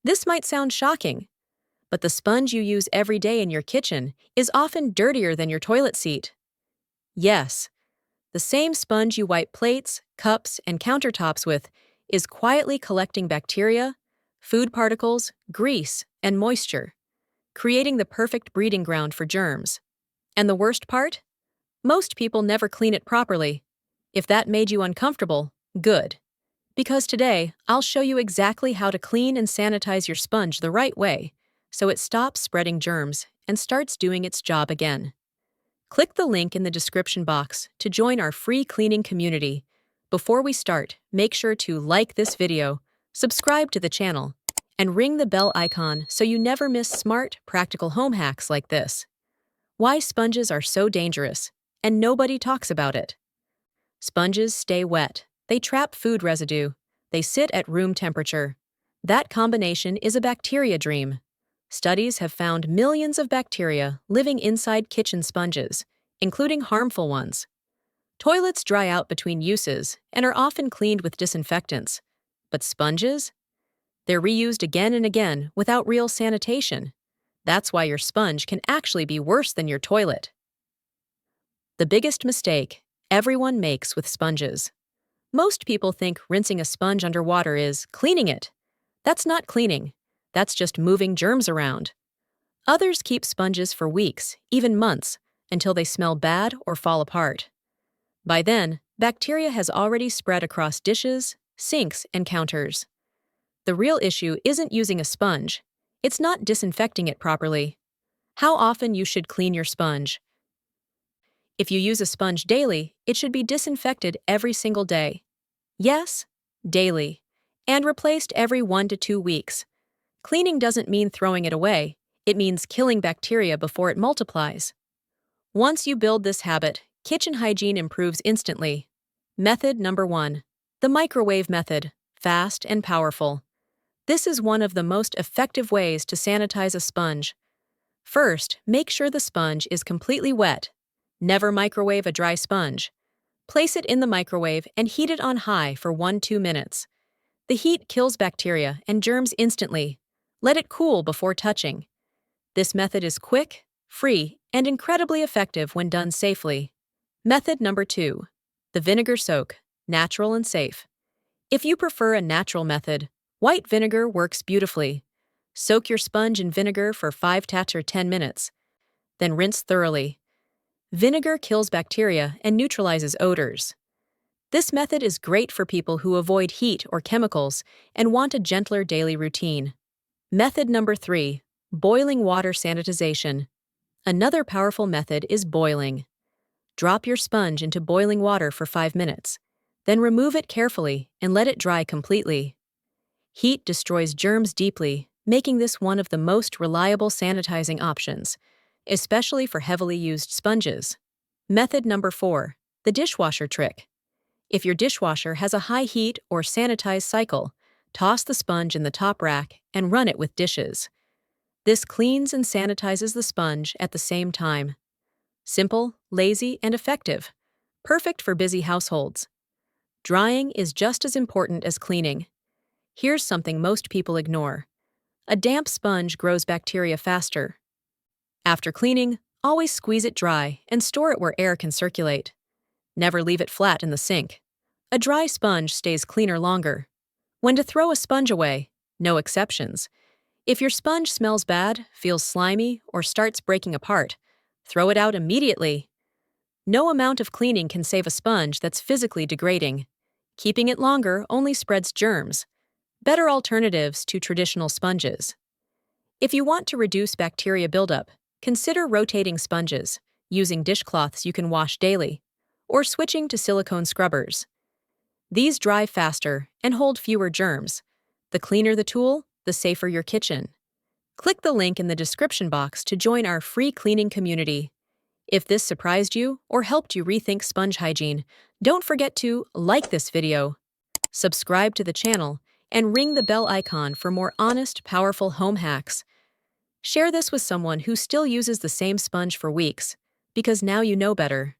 This might sound shocking, but the sponge you use every day in your kitchen is often dirtier than your toilet seat. Yes, the same sponge you wipe plates, cups, and countertops with is quietly collecting bacteria, food particles, grease, and moisture, creating the perfect breeding ground for germs. And the worst part? Most people never clean it properly. If that made you uncomfortable, good. Because today, I'll show you exactly how to clean and sanitize your sponge the right way, so it stops spreading germs and starts doing its job again. Click the link in the description box to join our free cleaning community. Before we start, make sure to like this video, subscribe to the channel, and ring the bell icon so you never miss smart, practical home hacks like this. Why sponges are so dangerous, and nobody talks about it. Sponges stay wet. They trap food residue. They sit at room temperature. That combination is a bacteria dream. Studies have found millions of bacteria living inside kitchen sponges, including harmful ones. Toilets dry out between uses and are often cleaned with disinfectants. But sponges? They're reused again and again without real sanitation. That's why your sponge can actually be worse than your toilet. The biggest mistake everyone makes with sponges. Most people think rinsing a sponge underwater is cleaning it. That's not cleaning. That's just moving germs around. Others keep sponges for weeks, even months, until they smell bad or fall apart. By then, bacteria has already spread across dishes, sinks, and counters. The real issue isn't using a sponge. It's not disinfecting it properly. How often you should clean your sponge? If you use a sponge daily, it should be disinfected every single day. Yes, daily, and replaced every 1 to 2 weeks. Cleaning doesn't mean throwing it away. It means killing bacteria before it multiplies. Once you build this habit, kitchen hygiene improves instantly. Method number 1. The microwave method, fast and powerful. This is one of the most effective ways to sanitize a sponge. First, make sure the sponge is completely wet. Never microwave a dry sponge. Place it in the microwave and heat it on high for 1-2 minutes. The heat kills bacteria and germs instantly. Let it cool before touching. This method is quick, free, and incredibly effective when done safely. Method number 2. The vinegar soak, natural and safe. If you prefer a natural method, white vinegar works beautifully. Soak your sponge in vinegar for 5 to 10 minutes. Then rinse thoroughly. Vinegar kills bacteria and neutralizes odors. This method is great for people who avoid heat or chemicals and want a gentler daily routine. Method number 3. Boiling water sanitization. Another powerful method is boiling. Drop your sponge into boiling water for 5 minutes. Then remove it carefully and let it dry completely. Heat destroys germs deeply, making this one of the most reliable sanitizing options, especially for heavily used sponges. Method number 4. The dishwasher trick. If your dishwasher has a high heat or sanitize cycle, toss the sponge in the top rack and run it with dishes. This cleans and sanitizes the sponge at the same time. Simple, lazy, and effective. Perfect for busy households. Drying is just as important as cleaning. Here's something most people ignore. A damp sponge grows bacteria faster. After cleaning, always squeeze it dry and store it where air can circulate. Never leave it flat in the sink. A dry sponge stays cleaner longer. When to throw a sponge away? No exceptions. If your sponge smells bad, feels slimy, or starts breaking apart, throw it out immediately. No amount of cleaning can save a sponge that's physically degrading. Keeping it longer only spreads germs. Better alternatives to traditional sponges. If you want to reduce bacteria buildup, consider rotating sponges, using dishcloths you can wash daily, or switching to silicone scrubbers. These dry faster and hold fewer germs. The cleaner the tool, the safer your kitchen. Click the link in the description box to join our free cleaning community. If this surprised you or helped you rethink sponge hygiene, don't forget to like this video, subscribe to the channel, and ring the bell icon for more honest, powerful home hacks. Share this with someone who still uses the same sponge for weeks, because now you know better.